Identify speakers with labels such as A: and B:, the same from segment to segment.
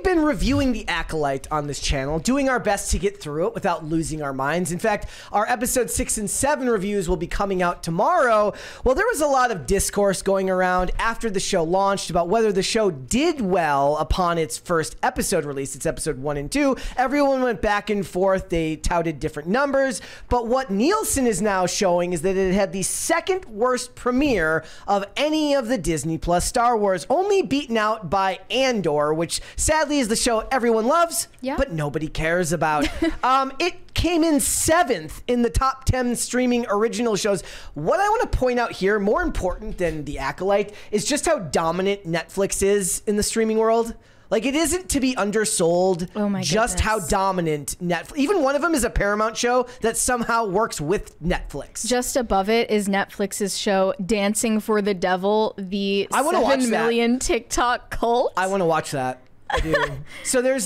A: been reviewing The Acolyte on this channel, doing our best to get through it without losing our minds. In fact, our episode 6 and 7 reviews will be coming out tomorrow. Well, there was a lot of discourse going around after the show launched about whether the show did well upon its first episode release. It's episode 1 and 2. Everyone went back and forth. They touted different numbers. But what Nielsen is now showing is that it had the second worst premiere of any of the Disney Plus Star Wars, only beaten out by Andor, which sadly is the show everyone loves, but nobody cares about. It came in 7th in the top 10 streaming original shows. What I want to point out here, more important than The Acolyte, is just how dominant Netflix is in the streaming world. Like, it isn't to be undersold just how dominant Netflix. Even one of them is a Paramount show that somehow works with Netflix.
B: Just above it is Netflix's show Dancing for the Devil, the 7 million TikTok cult.
A: I want to watch that. I do. So there's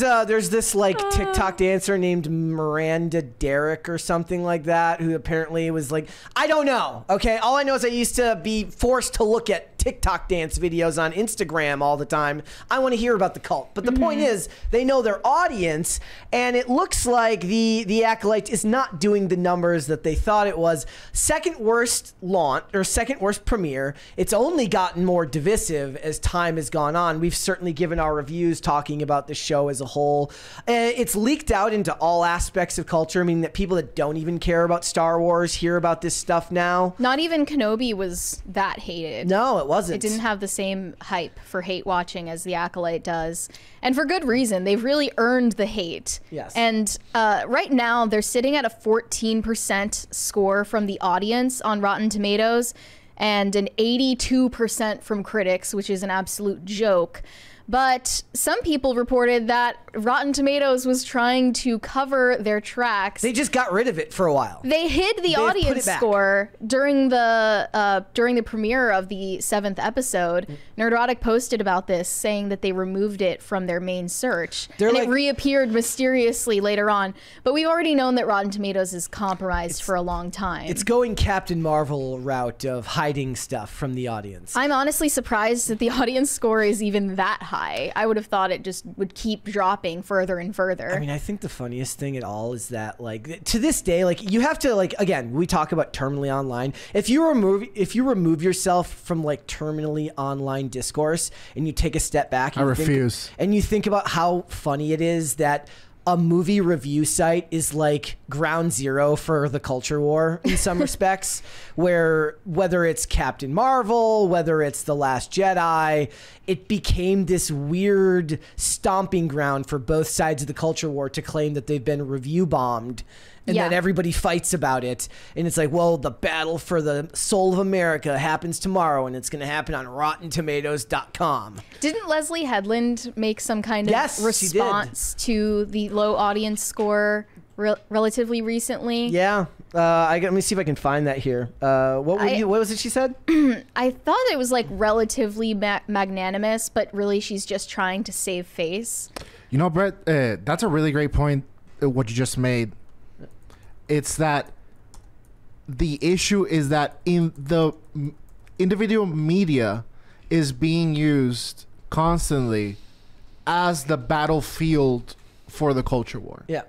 A: this like TikTok dancer named Miranda Derrick or something like that, who apparently was like, I don't know. Okay, all I know is I used to be forced to look at TikTok dance videos on Instagram all the time. I want to hear about the cult. But the point is, they know their audience, and it looks like the Acolyte is not doing the numbers that they thought it was. Second worst launch, or second worst premiere. It's only gotten more divisive as time has gone on. We've certainly given our reviews talking about the show as a whole. It's leaked out into all aspects of culture, meaning that people that don't even care about Star Wars hear about this stuff now.
B: Not even Kenobi was that hated.
A: No, it wasn't.
B: It didn't have the same hype for hate watching as The Acolyte does. And for good reason. They've really earned the hate.
A: Yes.
B: And right now, they're sitting at a 14% score from the audience on Rotten Tomatoes and an 82% from critics, which is an absolute joke. But some people reported that Rotten Tomatoes was trying to cover their tracks.
A: They just got rid of it for a while.
B: They hid the audience score during the premiere of the 7th episode. Nerdotic posted about this, saying that they removed it from their main search. And it reappeared mysteriously later on. But we've already known that Rotten Tomatoes is compromised for a long time.
A: It's going Captain Marvel route of hiding stuff from the audience.
B: I'm honestly surprised that the audience score is even that high. I would have thought it just would keep dropping further and further.
A: I mean, I think the funniest thing at all is that, like, to this day, like, you have to, like, again, we talk about terminally online. If you remove yourself from, like, terminally online discourse and you take a step back, and you think about how funny it is that a movie review site is like ground zero for the culture war in some respects, where whether it's Captain Marvel, whether it's The Last Jedi, it became this weird stomping ground for both sides of the culture war to claim that they've been review bombed. And then everybody fights about it. And it's like, well, the battle for the soul of America happens tomorrow, and it's going to happen on RottenTomatoes.com. Didn't
B: Leslie Headland make some kind of response to the low audience score relatively recently?
A: Yeah. Let me see if I can find that here. What was it she said?
B: I thought it was like relatively magnanimous, but really she's just trying to save face.
C: You know, Brett, that's a really great point, what you just made. It's that the issue is that in the individual media is being used constantly as the battlefield for the culture war.
A: Yeah.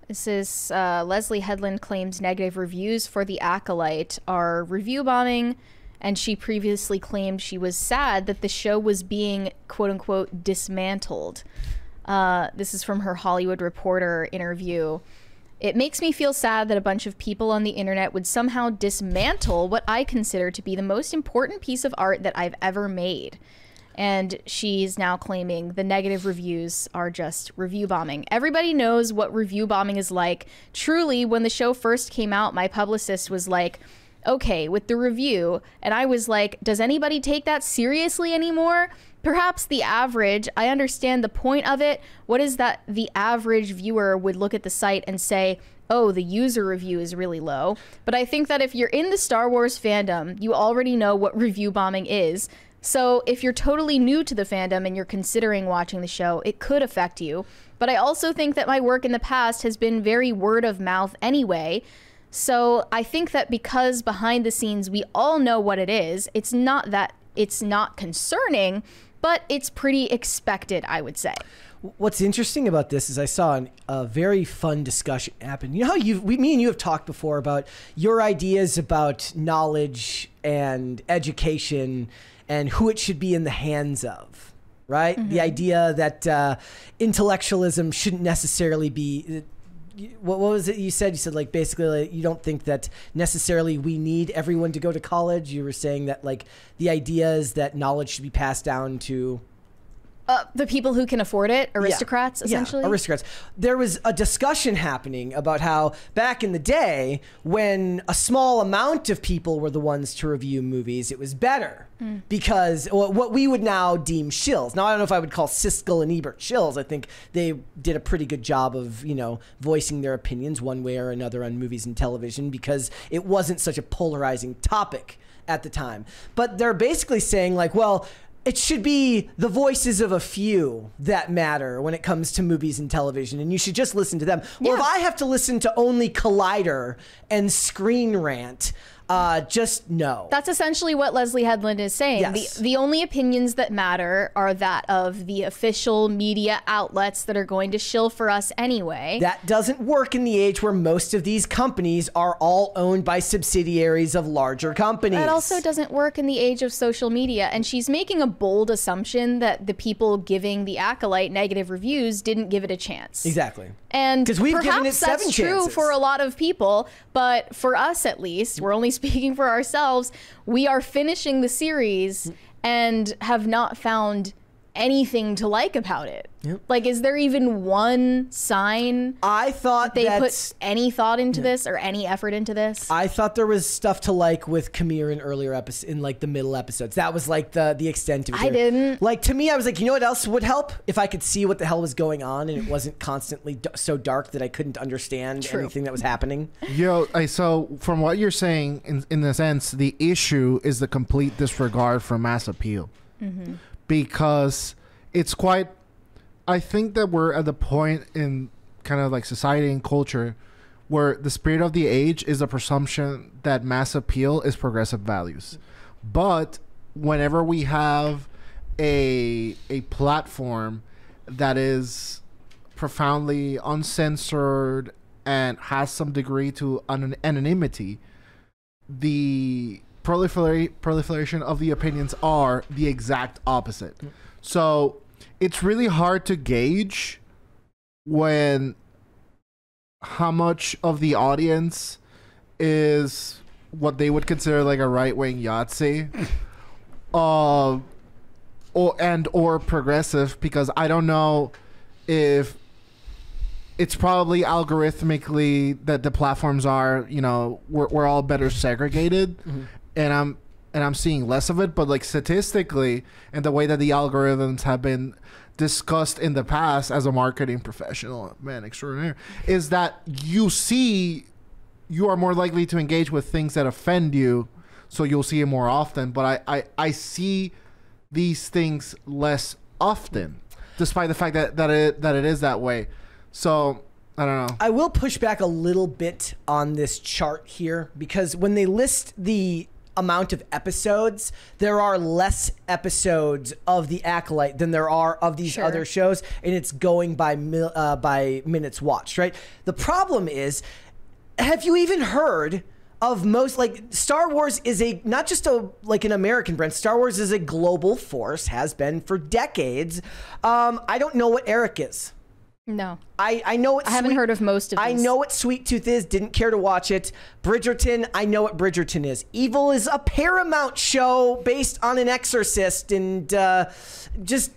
B: This is Leslie Headland claims negative reviews for The Acolyte are review bombing, and she previously claimed she was sad that the show was being quote-unquote dismantled. This is from her Hollywood Reporter interview. It makes me feel sad that a bunch of people on the internet would somehow dismantle what I consider to be the most important piece of art that I've ever made. And she's now claiming the negative reviews are just review bombing. Everybody knows what review bombing is like. Truly, when the show first came out, my publicist was like, okay, with the review. And I was like, does anybody take that seriously anymore? Perhaps the average, I understand the point of it. What is that the average viewer would look at the site and say, oh, the user review is really low. But I think that if you're in the Star Wars fandom, you already know what review bombing is. So if you're totally new to the fandom and you're considering watching the show, it could affect you. But I also think that my work in the past has been very word of mouth anyway. So I think that because behind the scenes we all know what it is, it's not concerning, but it's pretty expected, I would say.
A: What's interesting about this is I saw a very fun discussion happen. You know how me and you have talked before about your ideas about knowledge and education and who it should be in the hands of, right? Mm-hmm. The idea that intellectualism shouldn't necessarily be... What was it you said? You said like basically like, you don't think that necessarily we need everyone to go to college. You were saying that like the idea is that knowledge should be passed down to...
B: the people who can afford it, aristocrats, essentially.
A: Yeah, aristocrats. There was a discussion happening about how back in the day, when a small amount of people were the ones to review movies, it was better because what we would now deem shills. Now, I don't know if I would call Siskel and Ebert shills. I think they did a pretty good job of, voicing their opinions one way or another on movies and television because it wasn't such a polarizing topic at the time. But they're basically saying like, well, it should be the voices of a few that matter when it comes to movies and television, and you should just listen to them. Yeah. Well, if I have to listen to only Collider and Screen Rant, just no.
B: That's essentially what Leslie Headland is saying.
A: Yes.
B: The only opinions that matter are that of the official media outlets that are going to shill for us anyway.
A: That doesn't work in the age where most of these companies are all owned by subsidiaries of larger companies.
B: That also doesn't work in the age of social media. And she's making a bold assumption that the people giving the Acolyte negative reviews didn't give it a chance.
A: Exactly.
B: And
A: we've
B: perhaps
A: given it
B: that's
A: 7
B: true
A: chances.
B: for a lot of people, but for us at least, we're only speaking for ourselves, we are finishing the series and have not found anything to like about it. Yep. Like, is there even one sign
A: I thought
B: they put any thought into this or any effort into this?
A: I thought there was stuff to like with Kamir in earlier episodes, in like the middle episodes. That was like the extent of it.
B: I didn't.
A: Like, to me, I was like, you know what else would help? If I could see what the hell was going on and it wasn't constantly so dark that I couldn't understand anything that was happening.
C: So from what you're saying, in a sense, the issue is the complete disregard for mass appeal. Mm-hmm. Because it's quite... I think that we're at the point in kind of like society and culture where the spirit of the age is the presumption that mass appeal is progressive values. But whenever we have a platform that is profoundly uncensored and has some degree to anonymity, the proliferation of the opinions are the exact opposite. So it's really hard to gauge how much of the audience is what they would consider like a right-wing Yahtzee or progressive, because I don't know if it's probably algorithmically that the platforms are, we're all better segregated. Mm-hmm. And I'm seeing less of it, but like statistically, and the way that the algorithms have been discussed in the past as a marketing professional, man extraordinaire, is that you are more likely to engage with things that offend you, so you'll see it more often. But I see these things less often, despite the fact that it is that way. So I don't know. I
A: will push back a little bit on this chart here, because when they list the amount of episodes, there are less episodes of the Acolyte than there are of these other shows, and it's going by minutes watched, right? The problem is, have you even heard of most, like, Star Wars is not just an American brand. Star Wars is a global force, has been for decades. I don't know what Eric is.
B: No.
A: I know what
B: I haven't heard of most of these.
A: I know what Sweet Tooth is. Didn't care to watch it. Bridgerton, I know what Bridgerton is. Evil is a Paramount show based on an exorcist, and just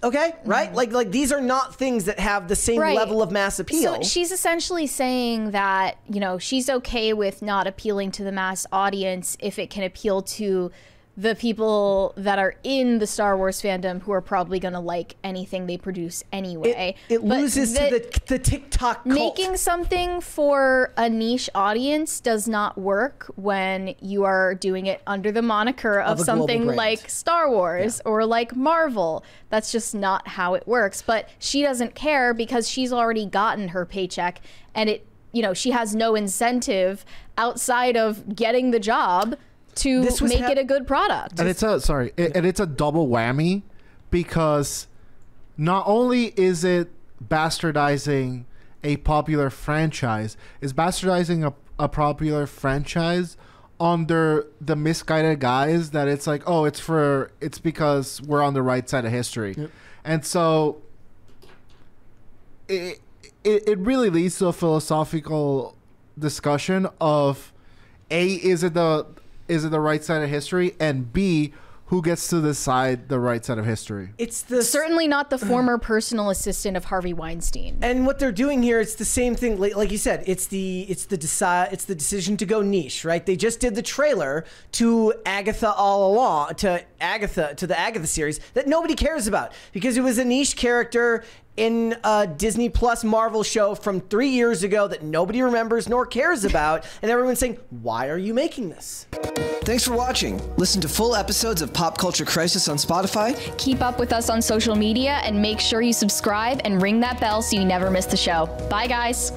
A: okay, right? Like these are not things that have the same level of mass appeal.
B: So she's essentially saying that, she's okay with not appealing to the mass audience if it can appeal to the people that are in the Star Wars fandom who are probably going to like anything they produce anyway.
A: It loses to the TikTok cult.
B: Making something for a niche audience does not work when you are doing it under the moniker of something like Star Wars or like Marvel. That's just not how it works. But she doesn't care because she's already gotten her paycheck, and she has no incentive outside of getting the job to make it a good product.
C: And it's a double whammy, because not only is it bastardizing a popular franchise, it's bastardizing a popular franchise under the misguided guise that it's like, oh, it's because we're on the right side of history. Yep. And so it really leads to a philosophical discussion of A, is it the right side of history, and B, who gets to decide the right side of history?
B: It's certainly not the former personal assistant of Harvey Weinstein.
A: And what they're doing here, it's the same thing. Like you said, it's the decision to go niche, right? They just did the trailer to Agatha All Along, to the Agatha series that nobody cares about because it was a niche character in a Disney Plus Marvel show from 3 years ago that nobody remembers nor cares about, and everyone's saying, why are you making this?
D: Thanks for watching. Listen to full episodes of Pop Culture Crisis on Spotify.
B: Keep up with us on social media and make sure you subscribe and ring that bell so you never miss the show. Bye, guys.